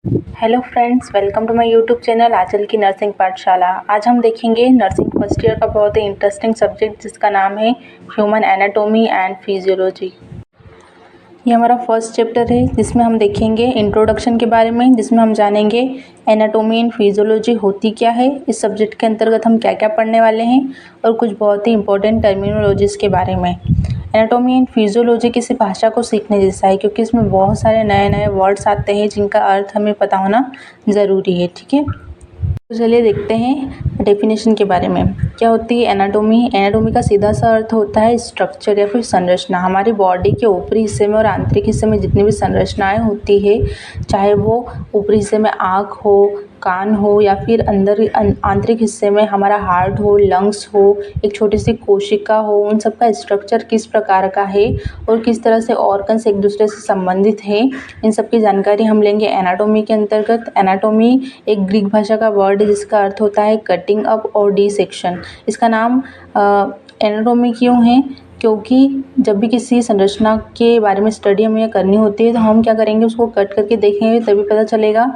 Hello friends, welcome to my YouTube channel Aanchal की nursing पाठशाला। आज हम देखेंगे नर्सिंग फर्स्ट ईयर का बहुत ही इंटरेस्टिंग सब्जेक्ट जिसका नाम है ह्यूमन एनाटॉमी एंड फिजियोलॉजी। ये हमारा फर्स्ट चैप्टर है जिसमें हम देखेंगे इंट्रोडक्शन के बारे में, जिसमें हम जानेंगे एनाटॉमी एंड फिजियोलॉजी होती क्या है, इस सब्जेक्ट के अंतर्गत हम क्या क्या पढ़ने वाले हैं और कुछ बहुत ही इंपॉर्टेंट टर्मिनोलॉजीज़ के बारे में। एनाटॉमी एंड फिजियोलॉजी किसी भाषा को सीखने जैसा है क्योंकि इसमें बहुत सारे नए नए वर्ड्स आते हैं जिनका अर्थ हमें पता होना ज़रूरी है। ठीक है, तो चलिए देखते हैं डेफिनेशन के बारे में। क्या होती है एनाटॉमी? एनाटॉमी का सीधा सा अर्थ होता है स्ट्रक्चर या फिर संरचना। हमारी बॉडी के ऊपरी हिस्से में और आंतरिक हिस्से में जितनी भी संरचनाएं होती है, चाहे वो ऊपरी हिस्से में आँख हो, कान हो या फिर आंतरिक हिस्से में हमारा हार्ट हो, लंग्स हो, एक छोटी सी कोशिका हो, उन सब का स्ट्रक्चर किस प्रकार का है और किस तरह से ऑर्गन्स एक दूसरे से संबंधित है, इन सब की जानकारी हम लेंगे एनाटॉमी के अंतर्गत। एनाटॉमी एक ग्रीक भाषा का वर्ड है जिसका अर्थ होता है कटिंग अप और डिसेक्शन। इसका नाम एनाटॉमी क्यों है? क्योंकि जब भी किसी संरचना के बारे में स्टडी हमें करनी होती है तो हम क्या करेंगे, उसको कट करके देखेंगे, तभी पता चलेगा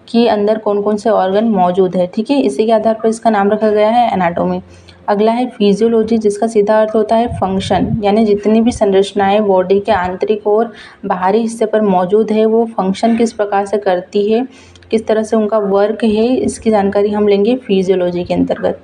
कि अंदर कौन कौन से ऑर्गन मौजूद है। ठीक है, इसी के आधार पर इसका नाम रखा गया है एनाटॉमी। अगला है फिजियोलॉजी, जिसका सीधा अर्थ होता है फंक्शन, यानी जितनी भी संरचनाएं बॉडी के आंतरिक और बाहरी हिस्से पर मौजूद है वो फंक्शन किस प्रकार से करती है, किस तरह से उनका वर्क है, इसकी जानकारी हम लेंगे फिजियोलॉजी के अंतर्गत।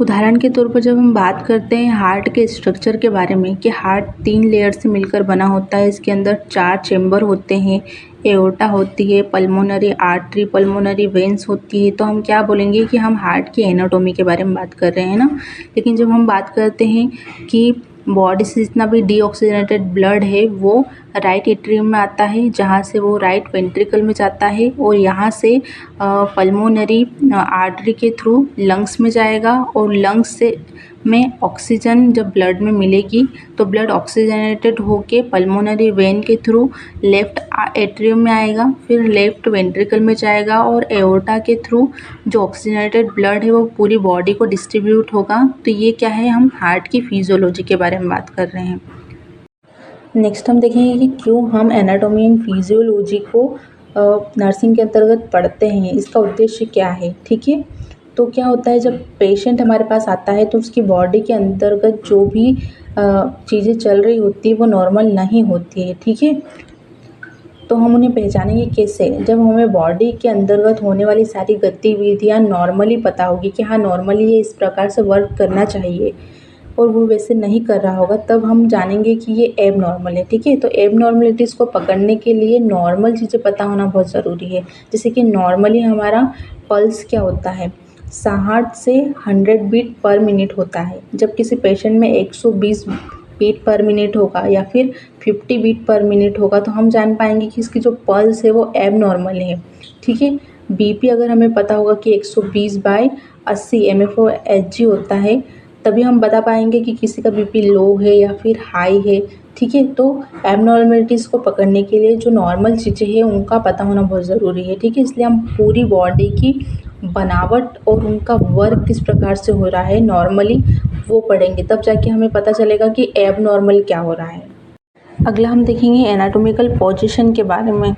उदाहरण के तौर पर जब हम बात करते हैं हार्ट के स्ट्रक्चर के बारे में कि हार्ट 3 लेयर से मिलकर बना होता है, इसके अंदर 4 चेंबर होते हैं, एओर्टा होती है, पल्मोनरी आर्टरी, पल्मोनरी वेन्स होती है, तो हम क्या बोलेंगे कि हम हार्ट की एनाटॉमी के बारे में बात कर रहे हैं ना। लेकिन जब हम बात करते हैं कि बॉडी से जितना भी डीऑक्सीजनेटेड ब्लड है वो राइट एट्रियम में आता है, जहाँ से वो राइट वेंट्रिकल में जाता है और यहाँ से पल्मोनरी आर्टरी के थ्रू लंग्स में जाएगा और लंग्स से में ऑक्सीजन जब ब्लड में मिलेगी तो ब्लड ऑक्सीजनेटेड होके पल्मोनरी वेन के थ्रू लेफ्ट एट्रियम में आएगा, फिर लेफ्ट वेंट्रिकल में जाएगा और एओर्टा के थ्रू जो ऑक्सीजनेटेड ब्लड है वो पूरी बॉडी को डिस्ट्रीब्यूट होगा। तो ये क्या है, हम हार्ट की फिजियोलॉजी के बारे में बात कर रहे हैं। नेक्स्ट हम देखेंगे कि क्यों हम एनाटॉमी एंड फिजियोलॉजी को नर्सिंग के अंतर्गत पढ़ते हैं, इसका उद्देश्य क्या है। ठीक है, तो क्या होता है जब पेशेंट हमारे पास आता है तो उसकी बॉडी के अंतर्गत जो भी चीज़ें चल रही होती है वो नॉर्मल नहीं होती है। ठीक है, तो हम उन्हें पहचानेंगे कैसे? जब हमें बॉडी के अंतर्गत होने वाली सारी गतिविधियाँ नॉर्मली पता होगी कि हाँ नॉर्मली ये इस प्रकार से वर्क करना चाहिए और वो वैसे नहीं कर रहा होगा, तब हम जानेंगे कि ये एब नॉर्मल है। ठीक है, तो एब नॉर्मलिटीज़ को पकड़ने के लिए नॉर्मल चीज़ें पता होना बहुत ज़रूरी है। जैसे कि नॉर्मली हमारा पल्स क्या होता है, 60 से 100 बीट पर मिनट होता है। जब किसी पेशेंट में 120 बीट पर मिनट होगा या फिर 50 बीट पर मिनट होगा तो हम जान पाएंगे कि इसकी जो पल्स है वो एब नॉर्मल है। ठीक है, बीपी अगर हमें पता होगा कि 120/80 MFOHg होता है, तभी हम बता पाएंगे कि किसी का बीपी लो है या फिर हाई है। ठीक है, तो एबनॉर्मलिटीज़ को पकड़ने के लिए जो नॉर्मल चीज़ें हैं उनका पता होना बहुत ज़रूरी है। ठीक है, इसलिए हम पूरी बॉडी की बनावट और उनका वर्क किस प्रकार से हो रहा है नॉर्मली वो पढ़ेंगे, तब जाके हमें पता चलेगा कि एबनॉर्मल क्या हो रहा है। अगला हम देखेंगे एनाटॉमिकल पोजीशन के बारे में।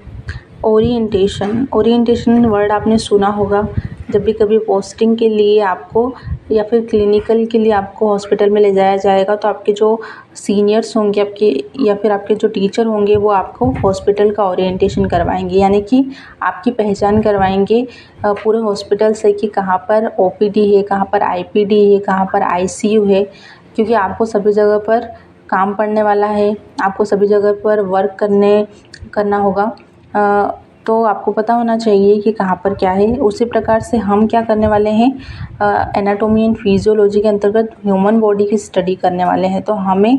ओरिएंटेशन वर्ड आपने सुना होगा। जब भी कभी पोस्टिंग के लिए आपको या फिर क्लिनिकल के लिए आपको हॉस्पिटल में ले जाया जाएगा तो आपके जो सीनियर्स होंगे आपके या फिर आपके जो टीचर होंगे वो आपको हॉस्पिटल का ओरिएंटेशन करवाएंगे, यानी कि आपकी पहचान करवाएंगे पूरे हॉस्पिटल से कि कहाँ पर ओपीडी है, कहाँ पर आईपीडी है, कहाँ पर आईसीयू है, क्योंकि आपको सभी जगह पर काम पड़ने वाला है, आपको सभी जगह पर वर्क करना होगा। तो आपको पता होना चाहिए कि कहाँ पर क्या है। उसी प्रकार से हम क्या करने वाले हैं, एनाटॉमी एंड फिजियोलॉजी के अंतर्गत ह्यूमन बॉडी की स्टडी करने वाले हैं, तो हमें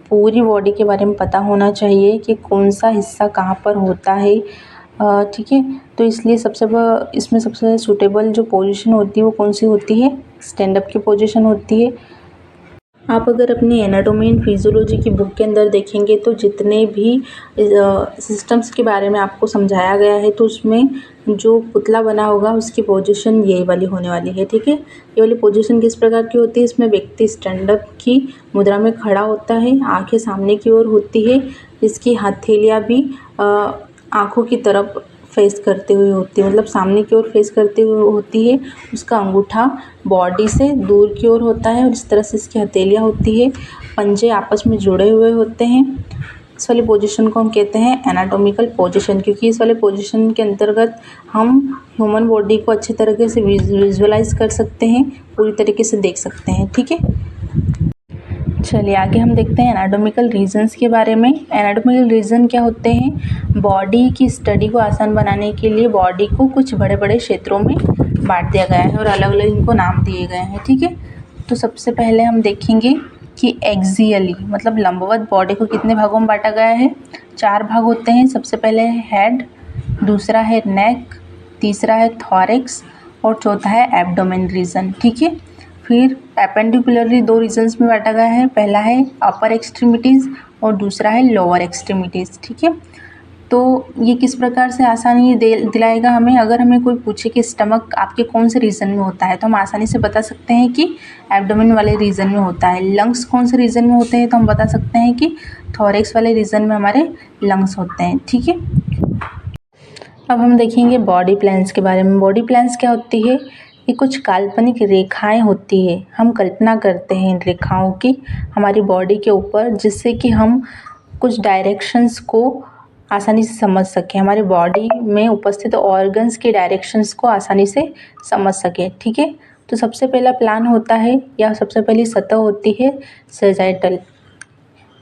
पूरी बॉडी के बारे में पता होना चाहिए कि कौन सा हिस्सा कहाँ पर होता है। ठीक है, तो इसलिए इसमें सबसे सूटेबल जो पोजीशन होती है वो कौन सी होती है, स्टैंड अप की पोजीशन होती है। आप अगर अपनी एनाटॉमी एंड फिजियोलॉजी की बुक के अंदर देखेंगे तो जितने भी सिस्टम्स के बारे में आपको समझाया गया है तो उसमें जो पुतला बना होगा उसकी पोजीशन यही वाली होने वाली है। ठीक है, ये वाली पोजीशन किस प्रकार की होती है, इसमें व्यक्ति स्टैंड अप की मुद्रा में खड़ा होता है, आंखें सामने की ओर होती है, इसकी हथेलियाँ भी आँखों की तरफ फेस करते हुए होती है, मतलब सामने की ओर फेस करते हुए होती है। उसका अंगूठा बॉडी से दूर की ओर होता है और इस तरह से इसकी हथेलियाँ होती है। पंजे आपस में जुड़े हुए होते हैं। इस वाली पोजीशन को हम कहते हैं एनाटॉमिकल पोजीशन, क्योंकि इस वाले पोजीशन के अंतर्गत हम ह्यूमन बॉडी को अच्छी तरीके से विजुअलाइज कर सकते हैं, पूरी तरीके से देख सकते हैं। ठीक है, चलिए आगे हम देखते हैं एनाटॉमिकल रीजन्स के बारे में। एनाटॉमिकल रीजन क्या होते हैं? बॉडी की स्टडी को आसान बनाने के लिए बॉडी को कुछ बड़े बड़े क्षेत्रों में बांट दिया गया है और अलग अलग इनको नाम दिए गए हैं। ठीक है, तो सबसे पहले हम देखेंगे कि एक्सियली मतलब लंबवत बॉडी को कितने भागों में बांटा गया है। 4 भाग होते हैं। सबसे पहले है हेड, दूसरा है नेक, तीसरा है थॉरेक्स और चौथा है एब्डोमेन रीजन। ठीक है, फिर एपेंडिकुलरली 2 रीजन्स में बांटा गया है। पहला है अपर एक्सट्रीमिटीज़ और दूसरा है लोअर एक्सट्रीमिटीज़। ठीक है, तो ये किस प्रकार से आसानी दिलाएगा हमें? अगर हमें कोई पूछे कि स्टमक आपके कौन से रीजन में होता है तो हम आसानी से बता सकते हैं कि एब्डोमेन वाले रीजन में होता है। लंग्स कौन से रीजन में होते हैं तो हम बता सकते हैं कि थोरेक्स वाले रीजन में हमारे लंग्स होते हैं। ठीक है, अब हम देखेंगे बॉडी प्लान्स के बारे में। बॉडी प्लान्स क्या होती है? ये कुछ काल्पनिक रेखाएं होती है। हम कल्पना करते हैं इन रेखाओं की हमारी बॉडी के ऊपर, जिससे कि हम कुछ डायरेक्शंस को आसानी से समझ सकें, हमारी बॉडी में उपस्थित ऑर्गन्स के डायरेक्शंस को आसानी से समझ सकें। ठीक है, तो सबसे पहला प्लान होता है या सबसे पहली सतह होती है सैजिटल,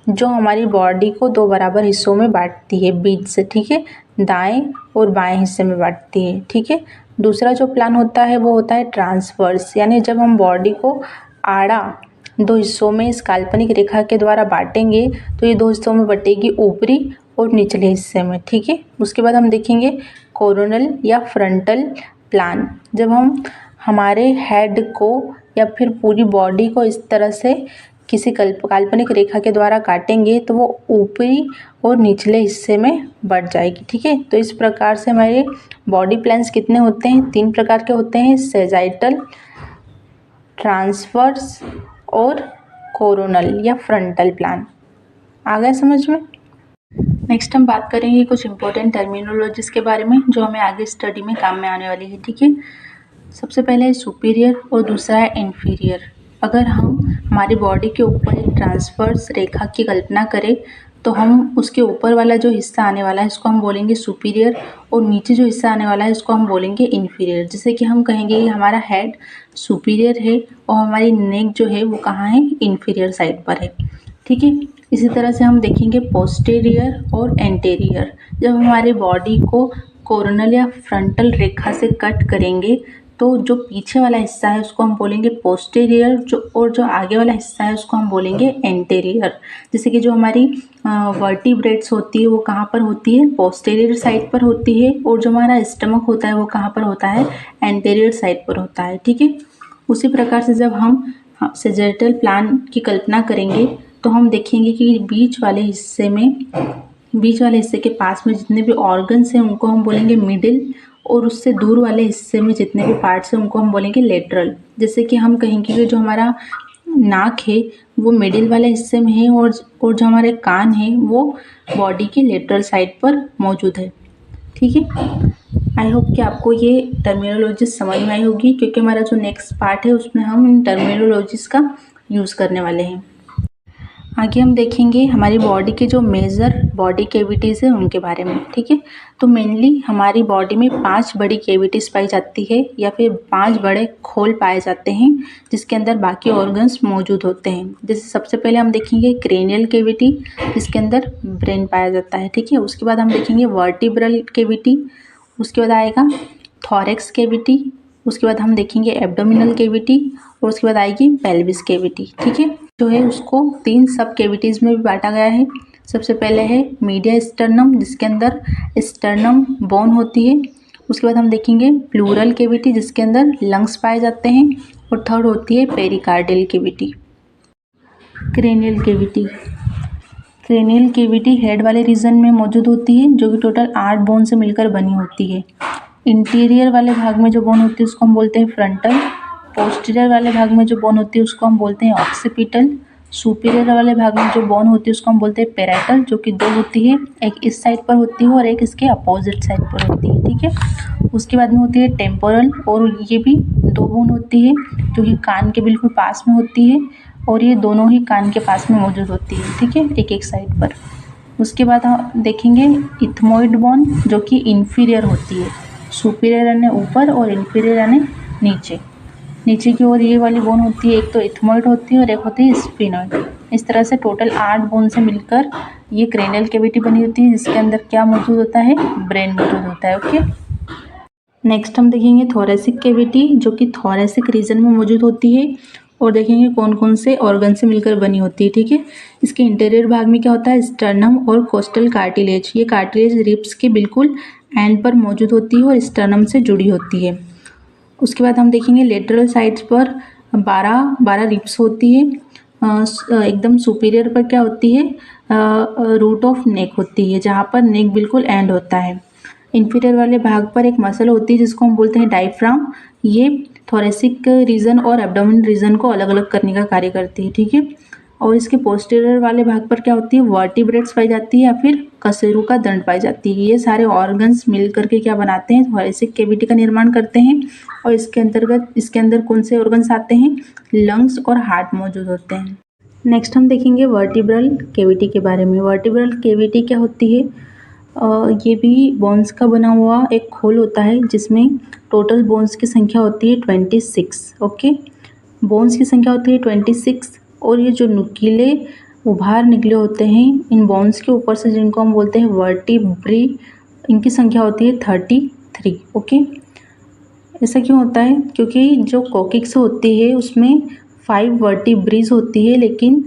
जो हमारी बॉडी को 2 बराबर हिस्सों में बांटती है बीच से। ठीक है, दाएं और बाएं हिस्से में बांटती है। ठीक है, दूसरा जो प्लान होता है वो होता है ट्रांसवर्स, यानी जब हम बॉडी को आड़ा 2 हिस्सों में इस काल्पनिक रेखा के द्वारा बांटेंगे तो ये 2 हिस्सों में बटेगी, ऊपरी और निचले हिस्से में। ठीक है, उसके बाद हम देखेंगे कोरोनल या फ्रंटल प्लान। जब हम हमारे हेड को या फिर पूरी बॉडी को इस तरह से किसी काल्पनिक रेखा के द्वारा काटेंगे तो वो ऊपरी और निचले हिस्से में बढ़ जाएगी। ठीक है, तो इस प्रकार से हमारे बॉडी प्लान्स कितने होते हैं? 3 प्रकार के होते हैं, सैजिटल, ट्रांसवर्स और कोरोनल या फ्रंटल प्लान। आ गया समझ में? नेक्स्ट हम बात करेंगे कुछ इंपॉर्टेंट टर्मिनोलॉजीज के बारे में जो हमें आगे स्टडी में काम में आने वाली है। ठीक है, सबसे पहले है सुपीरियर और दूसरा है इन्फीरियर। अगर हम हमारी बॉडी के ऊपर एक ट्रांसवर्स रेखा की कल्पना करें तो हम उसके ऊपर वाला जो हिस्सा आने वाला है इसको हम बोलेंगे सुपीरियर और नीचे जो हिस्सा आने वाला है इसको हम बोलेंगे इन्फीरियर। जैसे कि हम कहेंगे कि हमारा हेड सुपीरियर है और हमारी नेक जो है वो कहाँ है? इन्फीरियर साइड पर है। ठीक है, इसी तरह से हम देखेंगे पोस्टीरियर और एंटेरियर। जब हमारी बॉडी को कोरोनल या फ्रंटल रेखा से कट करेंगे तो जो पीछे वाला हिस्सा है उसको हम बोलेंगे पोस्टीरियर, जो आगे वाला हिस्सा है उसको हम बोलेंगे एंटेरियर। जैसे कि जो हमारी वर्टिब्रेट्स होती है वो कहाँ पर होती है? पोस्टीरियर साइड पर होती है, और जो हमारा स्टमक होता है वो कहाँ पर होता है? एंटेरियर साइड पर होता है। ठीक है, उसी प्रकार से जब हम सैजिटल प्लान की कल्पना करेंगे तो हम देखेंगे कि बीच वाले हिस्से के पास में जितने भी ऑर्गन्स हैं उनको हम बोलेंगे मिडिल, और उससे दूर वाले हिस्से में जितने भी पार्ट्स हैं उनको हम बोलेंगे लेटरल। जैसे कि हम कहेंगे कि जो हमारा नाक है वो मिडिल वाले हिस्से में है और जो हमारे कान है वो बॉडी के लेटरल साइड पर मौजूद है। ठीक है, आई होप कि आपको ये टर्मिनोलॉजीज समझ में आई होगी, क्योंकि हमारा जो नेक्स्ट पार्ट है उसमें हम इन टर्मिनोलॉजीज का यूज़ करने वाले हैं। आगे हम देखेंगे हमारी बॉडी के जो मेजर बॉडी कैविटीज़ हैं उनके बारे में। ठीक है, तो मेनली हमारी बॉडी में 5 बड़ी कैविटीज़ पाई जाती है या फिर 5 बड़े खोल पाए जाते हैं जिसके अंदर बाकी ऑर्गन्स मौजूद होते हैं। जैसे सबसे पहले हम देखेंगे क्रेनियल कैविटी, जिसके अंदर ब्रेन पाया जाता है। ठीक है, उसके बाद हम देखेंगे वर्टिब्रल कैविटी, उसके बाद आएगा थॉरेक्स कैविटी, उसके बाद हम देखेंगे एब्डोमिनल कैविटी और उसके बाद आएगी पेल्विस कैविटी। ठीक है, जो है उसको 3 सब कैविटीज़ में भी बांटा गया है। सबसे पहले है मीडिया स्टर्नम, जिसके अंदर स्टर्नम बोन होती है। उसके बाद हम देखेंगे प्लूरल कैविटी, जिसके अंदर लंग्स पाए जाते हैं, और थर्ड होती है pericardial cavity. Cranial cavity, cranial cavity head वाले रीजन में मौजूद होती है, जो कि टोटल 8 बोन से मिलकर बनी होती है। इंटीरियर वाले भाग में जो बोन होती है उसको हम बोलते हैं फ्रंटल, पोस्टीरियर वाले भाग में जो बोन होती है उसको हम बोलते हैं ऑक्सीपिटल, सुपीरियर वाले भाग में जो बोन होती है उसको हम बोलते हैं पैराइटल, जो कि 2 होती है, एक इस साइड पर होती है और एक इसके अपोजिट साइड पर होती है, ठीक है। उसके बाद में होती है टेम्पोरल, और ये भी 2 बोन होती है जो कि कान के बिल्कुल पास में होती है, और ये दोनों ही कान के पास में मौजूद होती है, ठीक है, एक एक साइड पर। उसके बाद हम देखेंगे इथमोइड बोन, जो कि इन्फीरियर होती है। सुपीरियर यानी ऊपर और इन्फीरियर यानी नीचे। नीचे की ओर ये वाली बोन होती है, एक तो इथमोइड होती है और एक होती है स्फिनोइड। इस तरह से टोटल 8 बोन से मिलकर ये क्रेनियल कैविटी बनी होती है, जिसके अंदर क्या मौजूद होता है, ब्रेन मौजूद होता है। ओके, नेक्स्ट हम देखेंगे थोरेसिक कैविटी, जो कि थोरेसिक रीजन में मौजूद होती है, और देखेंगे कौन कौन से ऑर्गन से मिलकर बनी होती है, ठीक है। इसके इंटीरियर भाग में क्या होता है, स्टर्नम और कोस्टल कार्टिलेज। ये कार्टिलेज रिब्स के बिल्कुल एंड पर मौजूद होती है और स्टर्नम से जुड़ी होती है। उसके बाद हम देखेंगे लेटरल साइड्स पर 12 रिब्स होती है। एकदम सुपीरियर पर क्या होती है, रूट ऑफ नेक होती है, जहाँ पर नेक बिल्कुल एंड होता है। इंफीरियर वाले भाग पर एक मसल होती है जिसको हम बोलते हैं डायफ्राम। ये थोरेसिक रीजन और एब्डोमेन रीजन को अलग अलग करने का कार्य करती है, ठीक है। और इसके पोस्टीरियर वाले भाग पर क्या होती है, वर्टिब्रेट्स पाई जाती है या फिर कशेरू का दंड पाई जाती है। ये सारे ऑर्गन्स मिल करके क्या बनाते हैं, थोरेसिक कैविटी का निर्माण करते हैं। और इसके अंदर कौन से ऑर्गन्स आते हैं, लंग्स और हार्ट मौजूद होते हैं। नेक्स्ट हम देखेंगे वर्टिब्रल कैविटी के बारे में। वर्टिब्रल कैविटी क्या होती है, ये भी बोन्स का बना हुआ एक खोल होता है, जिसमें टोटल बोन्स की संख्या होती है 26। ओके, बोन्स की संख्या होती है 26, और ये जो नुकीले उभार निकले होते हैं इन बोन्स के ऊपर से, जिनको हम बोलते हैं वर्टिब्री, इनकी संख्या होती है 33। ओके, ऐसा क्यों होता है, क्योंकि जो कोकिक्स होती है उसमें 5 वर्टिब्रीज होती है, लेकिन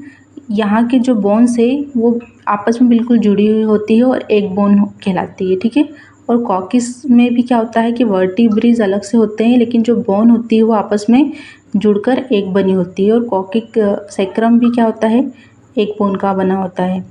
यहाँ के जो बोन्स है वो आपस में बिल्कुल जुड़ी हुई होती है और एक बोन कहलाती है, ठीक है। और कॉकिस में भी क्या होता है कि वर्टिब्रीज अलग से होते हैं, लेकिन जो बोन होती है वो आपस में जुड़कर एक बनी होती है। और कॉकिक सैक्रम भी क्या होता है, एक बोन का बना होता है।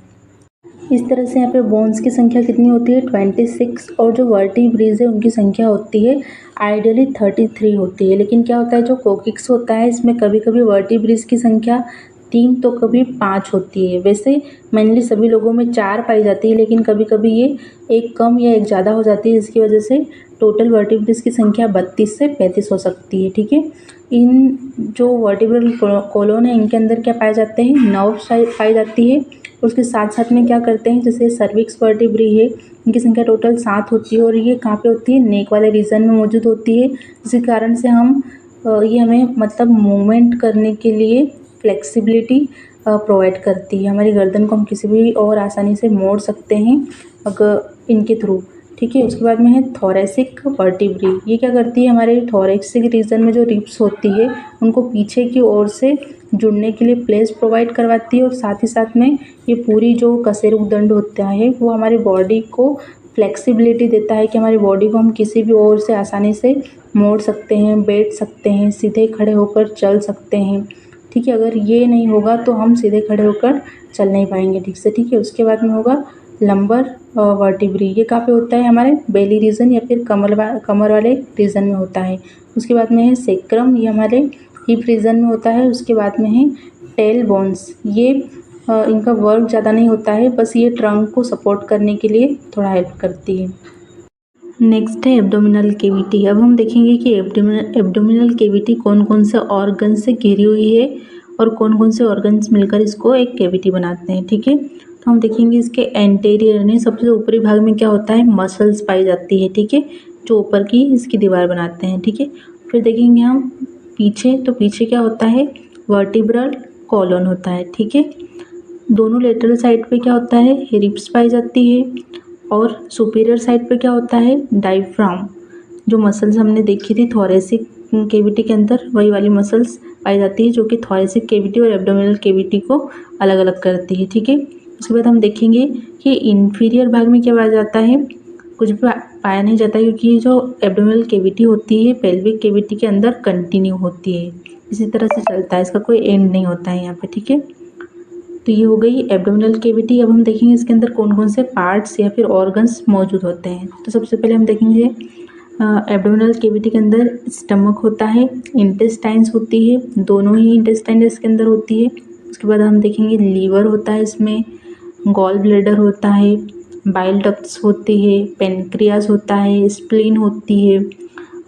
इस तरह से यहाँ पे बोन्स की संख्या कितनी होती है, 26, और जो वर्टिब्रीज है उनकी संख्या होती है आइडियली 33 होती है। लेकिन क्या होता है, जो कोकिक्स होता है इसमें कभी कभी वर्टिब्रीज की संख्या 3 तो कभी 5 होती है। वैसे मेनली सभी लोगों में 4 पाई जाती है, लेकिन कभी कभी ये एक कम या एक ज़्यादा हो जाती है, जिसकी वजह से टोटल वर्टिब्रीज की संख्या 32 से 35 हो सकती है, ठीक है। इन जो वर्टिब्रल कॉलोन है इनके अंदर क्या पाए जाते हैं, नर्व्स पाई जाती है। उसके साथ साथ में क्या करते हैं, जैसे सर्विक्स वर्टिब्री है, इनकी संख्या टोटल 7 होती है, और ये कहाँ पे होती है, नेक वाले रीजन में मौजूद होती है। इसी कारण से ये हमें मतलब मूवमेंट करने के लिए फ्लेक्सिबिलिटी प्रोवाइड करती है। हमारी गर्दन को हम किसी भी और आसानी से मोड़ सकते हैं अगर इनके थ्रू, ठीक है। उसके बाद में है थोरेसिक वर्टिब्री। ये क्या करती है, हमारे थोरेसिक रीजन में जो रिब्स होती है उनको पीछे की ओर से जुड़ने के लिए प्लेस प्रोवाइड करवाती है, और साथ ही साथ में ये पूरी जो कशेरुक दंड होता है वो हमारी बॉडी को फ्लेक्सिबिलिटी देता है कि हमारी बॉडी को हम किसी भी ओर से आसानी से मोड़ सकते हैं, बैठ सकते हैं, सीधे खड़े होकर चल सकते हैं, ठीक है। अगर ये नहीं होगा तो हम सीधे खड़े होकर चल नहीं पाएंगे ठीक से, ठीक है। उसके बाद में होगा लंबर वर्टिब्री। ये कहाँ पे होता है, हमारे बेली रीजन या फिर कमर वाले रीजन में होता है। उसके बाद में है सेक्रम, ये हमारे हिप रीजन में होता है। उसके बाद में है टेल बोन्स। ये इनका वर्क ज़्यादा नहीं होता है, बस ये ट्रंक को सपोर्ट करने के लिए थोड़ा हेल्प करती है। नेक्स्ट है एब्डोमिनल कैविटी। अब हम देखेंगे कि एब्डोमिनल कैविटी कौन कौन से ऑर्गन से घिरी हुई है और कौन कौन से ऑर्गन्स मिलकर इसको एक कैविटी बनाते हैं, ठीक है। तो हम देखेंगे इसके एंटेरियर यानी सबसे ऊपरी भाग में क्या होता है, मसल्स पाई जाती है, ठीक है, जो ऊपर की इसकी दीवार बनाते हैं, ठीक है। फिर देखेंगे हम पीछे, तो पीछे क्या होता है, वर्टिब्रल कॉलोन होता है, ठीक है। दोनों लेटरल साइड पे क्या होता है, रिब्स पाई जाती है, और सुपीरियर साइड पे क्या होता है, डायफ्राम। जो मसल्स हमने देखी थी थोरेसिक कैविटी के अंदर, वही वाली मसल्स पाई जाती है जो कि थोरेसिक कैविटी और एब्डोमिनल कैविटी को अलग अलग करती है, ठीक है। उसके बाद हम देखेंगे कि इंफीरियर भाग में क्या पाया जाता है, कुछ भी पाया नहीं जाता, क्योंकि ये जो एब्डोमिनल कैविटी होती है पेल्विक कैविटी के अंदर कंटिन्यू होती है, इसी तरह से चलता है, इसका कोई एंड नहीं होता है यहाँ पे, ठीक है। तो ये हो गई एब्डोमिनल कैविटी। अब हम देखेंगे इसके अंदर कौन कौन से पार्ट्स या फिर ऑर्गन्स मौजूद होते हैं। तो सबसे पहले हम देखेंगे एब्डोमिनल कैविटी के अंदर स्टमक होता है, इंटेस्टाइन्स होती है, दोनों ही इंटेस्टाइन इसके अंदर होती है, उसके बाद हम देखेंगे लीवर होता है इसमें, गॉल ब्लैडर होता है, बाइल डक्ट्स होती है, पेनक्रियास होता है, स्प्लीन होती है,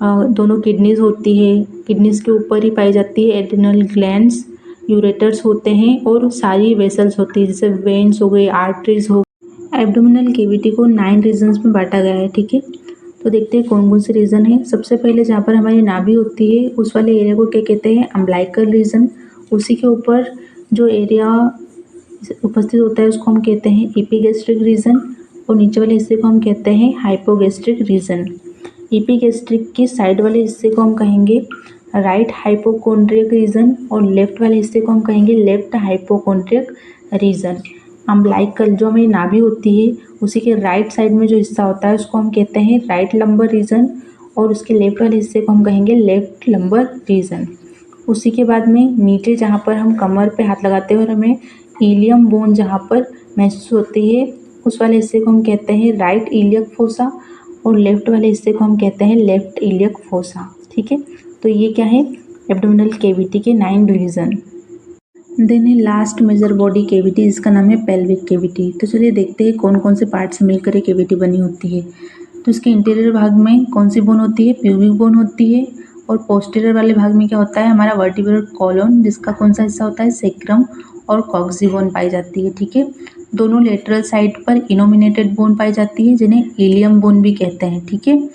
दोनों किडनीज होती है, किडनीज के ऊपर ही पाई जाती है एड्रिनल ग्लैंड्स, यूरेटर्स होते हैं और सारी वेसल्स होती है जैसे वेन्स हो गए, आर्टरीज हो। एब्डोमिनल कैविटी को 9 रीजन्स में बांटा गया है, ठीक है। तो देखते हैं कौन कौन से रीजन है। सबसे पहले जहाँ पर हमारी नाभि होती है उस वाले एरिया को क्या कहते हैं, अम्बिलिकल रीजन। उसी के ऊपर जो एरिया उपस्थित होता है उसको हम कहते हैं एपिगैस्ट्रिक रीजन, और नीचे वाले हिस्से को हम कहते हैं हाइपोगैस्ट्रिक रीजन। एपिगैस्ट्रिक के साइड वाले हिस्से को हम कहेंगे राइट हाइपोकोंड्रियक रीजन, और लेफ्ट वाले हिस्से को हम कहेंगे लेफ्ट हाइपोकोंड्रियक रीजन। अम्बिलिकल जो हमारी नाभि होती है उसी के राइट साइड में जो हिस्सा होता है उसको हम कहते हैं राइट लंबर रीजन, और उसके लेफ्ट वाले हिस्से को हम कहेंगे लेफ्ट लंबर रीजन। उसी के बाद में नीचे जहाँ पर हम कमर पे हाथ लगाते हैं और हमें इलियम बोन जहाँ पर महसूस होती है उस वाले हिस्से को हम कहते हैं राइट इलियक फोसा, और लेफ्ट वाले हिस्से को हम कहते हैं लेफ्ट इलियक फोसा, ठीक है। तो ये क्या है, एब्डोमिनल कैविटी के 9 रीजन। देन है लास्ट मेजर बॉडी कैविटी, जिसका नाम है पेल्विक कैविटी। तो चलिए देखते हैं कौन कौन से पार्ट से मिलकर ये कैविटी बनी होती है। तो इसके इंटीरियर भाग में कौन सी बोन होती है, प्यूबिक बोन होती है, और पोस्टीरियर वाले भाग में क्या होता है हमारा वर्टिब्रल कॉलम, जिसका कौन सा हिस्सा होता है सेक्रम, और कॉक्सी बोन पाई जाती है, ठीक है। दोनों लेटरल साइड पर इनोमिनेटेड बोन पाई जाती है जिन्हें इलियम बोन भी कहते हैं, ठीक है।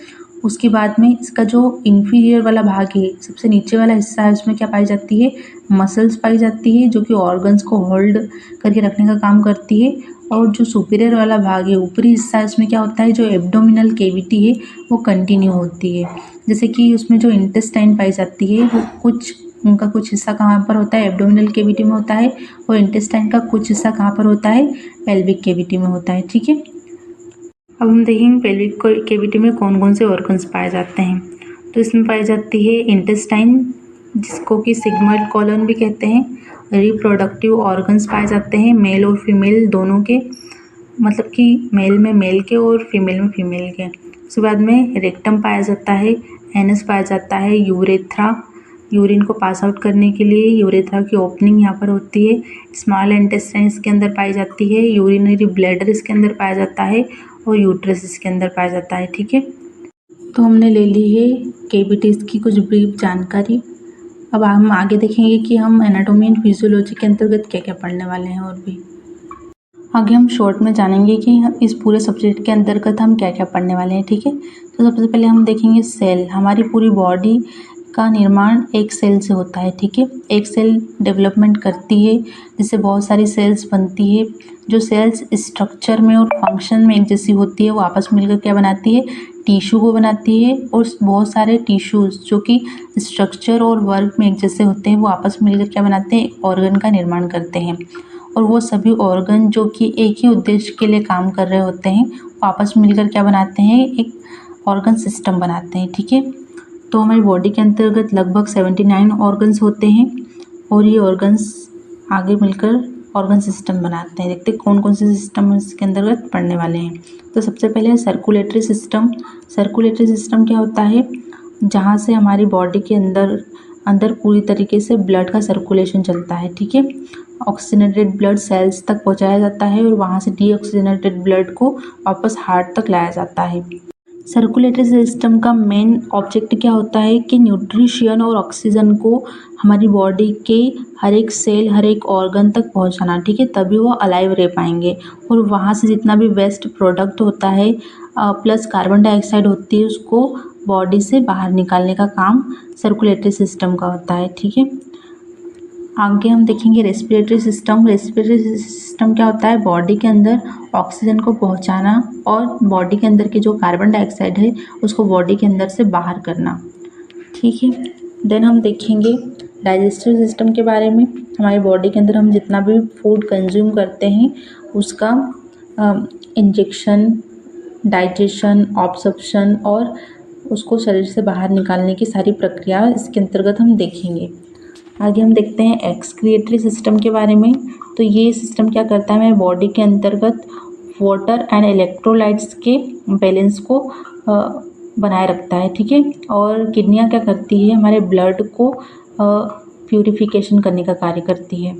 उसके बाद में इसका जो इंफीरियर वाला भाग है, सबसे नीचे वाला हिस्सा है, उसमें क्या पाई जाती है, मसल्स पाई जाती है जो कि ऑर्गन्स को होल्ड करके रखने का काम करती है। और जो सुपीरियर वाला भाग है, ऊपरी हिस्सा है, उसमें क्या होता है, जो एब्डोमिनल कैविटी है वो कंटिन्यू होती है। जैसे कि उसमें जो इंटेस्टाइन पाई जाती है वो उनका कुछ हिस्सा कहाँ पर होता है, एब्डोमिनल कैविटी में होता है, और इंटेस्टाइन का कुछ हिस्सा कहाँ पर होता है, पेल्विक कैविटी में होता है, ठीक है। अब हम देखेंगे पेल्विक कैविटी में कौन कौन से ऑर्गन्स पाए जाते हैं। तो इसमें पाई जाती है इंटेस्टाइन, जिसको कि सिग्मोइड कॉलन भी कहते हैं। रिप्रोडक्टिव ऑर्गन्स पाए जाते हैं मेल और फीमेल दोनों के, मतलब कि मेल में मेल के और फीमेल में फीमेल के। उसके बाद में रेक्टम पाया जाता है, एनस पाया जाता है, यूरेथ्रा, यूरिन को पास आउट करने के लिए यूरेथ्रा की ओपनिंग यहाँ पर होती है। स्मॉल इंटेस्टाइन इसके अंदर पाई जाती है, यूरिनरी ब्लैडर इसके अंदर पाया जाता है, और यूट्रस इसके अंदर पाया जाता है, ठीक है। तो हमने ले ली है कैविटीज़ की कुछ ब्रीफ जानकारी। अब हम आगे देखेंगे कि हम एनाटॉमी एंड फिजियोलॉजी के अंतर्गत क्या क्या पढ़ने वाले हैं। और भी आगे हम शॉर्ट में जानेंगे कि इस पूरे सब्जेक्ट के अंतर्गत हम क्या क्या पढ़ने वाले हैं, ठीक है। तो सबसे पहले हम देखेंगे सेल। हमारी पूरी बॉडी का निर्माण एक सेल से होता है, ठीक है। एक सेल डेवलपमेंट करती है जिससे बहुत सारी सेल्स बनती है। जो सेल्स स्ट्रक्चर में और फंक्शन में एक जैसी होती है वो आपस में मिलकर क्या बनाती है, टिश्यू को बनाती है। और बहुत सारे टिश्यूज़ जो कि स्ट्रक्चर और वर्क में एक जैसे होते हैं वो आपस में मिलकर क्या बनाते हैं, एक ऑर्गन का निर्माण करते हैं। और वो सभी ऑर्गन जो कि एक ही उद्देश्य के लिए काम कर रहे होते हैं वो आपस में मिलकर क्या बनाते हैं, एक ऑर्गन सिस्टम बनाते हैं, ठीक है। तो हमारी बॉडी के अंतर्गत लगभग 79 ऑर्गन्स होते हैं, और ये ऑर्गन्स आगे मिलकर ऑर्गन सिस्टम बनाते हैं। देखते हैं कौन कौन से सिस्टम इसके अंतर्गत पढ़ने वाले हैं। तो सबसे पहले है सर्कुलेटरी सिस्टम। सर्कुलेटरी सिस्टम क्या होता है, जहाँ से हमारी बॉडी के अंदर पूरी तरीके से ब्लड का सर्कुलेशन चलता है, ठीक है। ऑक्सीजनेटेड ब्लड सेल्स तक पहुँचाया जाता है और वहाँ से डीऑक्सीजनेटेड ब्लड को वापस हार्ट तक लाया जाता है। सर्कुलेटरी सिस्टम का मेन ऑब्जेक्ट क्या होता है कि न्यूट्रिशन और ऑक्सीजन को हमारी बॉडी के हर एक सेल, हर एक ऑर्गन तक पहुंचाना, ठीक है। तभी वो अलाइव रह पाएंगे। और वहाँ से जितना भी वेस्ट प्रोडक्ट होता है प्लस कार्बन डाइऑक्साइड होती है उसको बॉडी से बाहर निकालने का काम सर्कुलेटरी सिस्टम का होता है, ठीक है। आगे हम देखेंगे रेस्पिरेटरी सिस्टम। रेस्पिरेटरी सिस्टम क्या होता है, बॉडी के अंदर ऑक्सीजन को पहुंचाना और बॉडी के अंदर के जो कार्बन डाइऑक्साइड है उसको बॉडी के अंदर से बाहर करना, ठीक है। देन हम देखेंगे डाइजेस्टिव सिस्टम के बारे में। हमारी बॉडी के अंदर हम जितना भी फूड कंज्यूम करते हैं उसका इंजेक्शन, डाइजेशन, ऑब्जॉर्प्शन और उसको शरीर से बाहर निकालने की सारी प्रक्रिया इसके अंतर्गत हम देखेंगे। आगे हम देखते हैं एक्सक्रिएटरी सिस्टम के बारे में। तो ये सिस्टम क्या करता है, हमारे बॉडी के अंतर्गत वाटर एंड इलेक्ट्रोलाइट्स के बैलेंस को बनाए रखता है, ठीक है। और किडनियाँ क्या करती है, हमारे ब्लड को प्यूरिफिकेशन करने का कार्य करती है।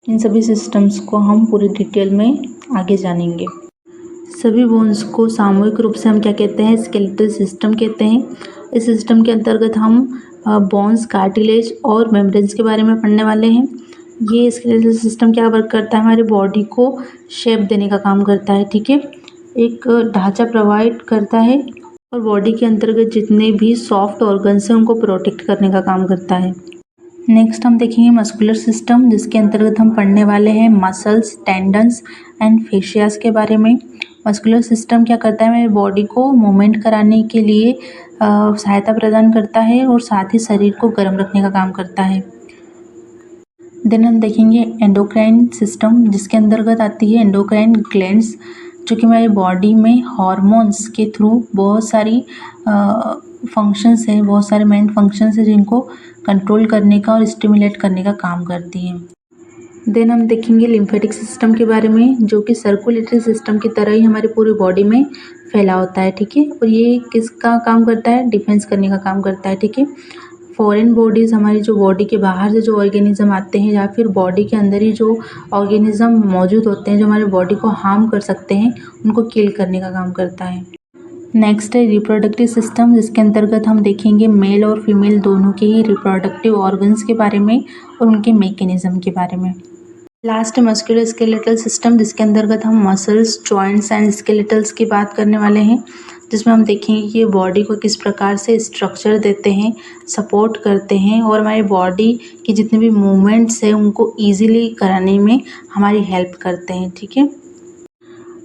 इन सभी सिस्टम्स को हम पूरी डिटेल में आगे जानेंगे। सभी बोन्स को सामूहिक रूप से हम क्या कहते हैं, स्केलेटल सिस्टम कहते हैं। इस सिस्टम के अंतर्गत हम बोन्स, कार्टिलेज और मेम्ब्रेन्स के बारे में पढ़ने वाले हैं। ये स्केलेटल सिस्टम क्या वर्क करता है, हमारी बॉडी को शेप देने का काम करता है, ठीक है। एक ढांचा प्रोवाइड करता है और बॉडी के अंतर्गत जितने भी सॉफ्ट ऑर्गन्स हैं उनको प्रोटेक्ट करने का काम करता है। नेक्स्ट हम देखेंगे मस्कुलर सिस्टम, जिसके अंतर्गत हम पढ़ने वाले हैं मसल्स, टेंडन्स एंड फेशियास के बारे में। मस्कुलर सिस्टम क्या करता है, हमारी बॉडी को मूवमेंट कराने के लिए सहायता प्रदान करता है और साथ ही शरीर को गर्म रखने का काम करता है। देन हम देखेंगे एंडोक्राइन सिस्टम, जिसके अंतर्गत आती है एंडोक्राइन ग्लैंड्स, जो कि हमारी बॉडी में हार्मोन्स के थ्रू बहुत सारी फंक्शंस हैं, बहुत सारे मेन फंक्शंस हैं जिनको कंट्रोल करने का और स्टिमुलेट करने का काम करती हैं। देन हम देखेंगे लिम्फेटिक सिस्टम के बारे में, जो कि सर्कुलेटरी सिस्टम की तरह ही हमारी पूरी बॉडी में फैला होता है, ठीक है। और ये किसका काम करता है, डिफेंस करने का काम करता है, ठीक है। फॉरेन बॉडीज़, हमारी जो बॉडी के बाहर से जो ऑर्गेनिज्म आते हैं या फिर बॉडी के अंदर ही जो ऑर्गेनिज्म मौजूद होते हैं जो हमारी बॉडी को हार्म कर सकते हैं, उनको किल करने का काम करता है। नेक्स्ट है रिप्रोडक्टिव सिस्टम, जिसके अंतर्गत हम देखेंगे मेल और फीमेल दोनों के ही रिप्रोडक्टिव ऑर्गन्स के बारे में और उनके मैकेनिज्म के बारे में। लास्ट मस्कुलर स्केलेटल सिस्टम, जिसके अंतर्गत हम मसल्स, जॉइंट्स एंड स्केलेटल्स की बात करने वाले हैं, जिसमें हम देखेंगे कि ये बॉडी को किस प्रकार से स्ट्रक्चर देते हैं, सपोर्ट करते हैं और हमारी बॉडी की जितने भी मूवमेंट्स हैं उनको ईजिली कराने में हमारी हेल्प करते हैं, ठीक है।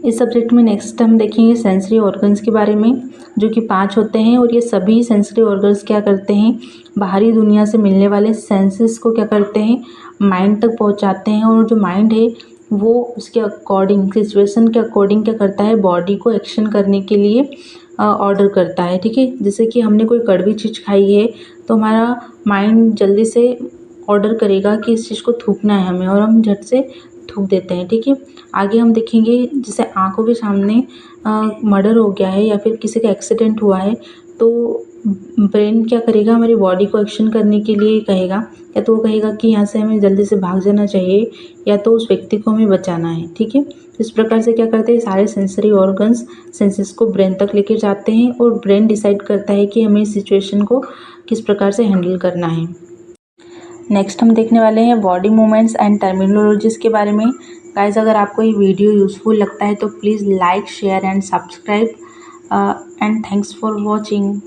इस सब्जेक्ट में नेक्स्ट हम देखेंगे सेंसरी ऑर्गन्स के बारे में, जो कि 5 होते हैं और ये सभी सेंसरी ऑर्गन्स क्या करते हैं, बाहरी दुनिया से मिलने वाले सेंसेस को क्या करते हैं, माइंड तक पहुंचाते हैं और जो माइंड है वो उसके अकॉर्डिंग, सिचुएशन के अकॉर्डिंग क्या करता है, बॉडी को एक्शन करने के लिए ऑर्डर करता है, ठीक है। जैसे कि हमने कोई कड़वी चीज़ खाई है तो हमारा माइंड जल्दी से ऑर्डर करेगा कि इस चीज़ को थूकना है हमें और हम झट से थूक देते हैं, ठीक है। आगे हम देखेंगे जैसे आंखों के सामने मर्डर हो गया है या फिर किसी का एक्सीडेंट हुआ है तो ब्रेन क्या करेगा, हमारी बॉडी को एक्शन करने के लिए कहेगा, या तो वो कहेगा कि यहाँ से हमें जल्दी से भाग जाना चाहिए या तो उस व्यक्ति को हमें बचाना है, ठीक है। इस प्रकार से क्या करते हैं, सारे सेंसरी ऑर्गन्स सेंसेस को ब्रेन तक लेकर जाते हैं और ब्रेन डिसाइड करता है कि हमें इस सिचुएशन को किस प्रकार से हैंडल करना है। नेक्स्ट हम देखने वाले हैं बॉडी मूवमेंट्स एंड टर्मिनोलॉजीज के बारे में। गाइस, अगर आपको ये वीडियो यूज़फुल लगता है तो please like, share and subscribe and thanks for watching.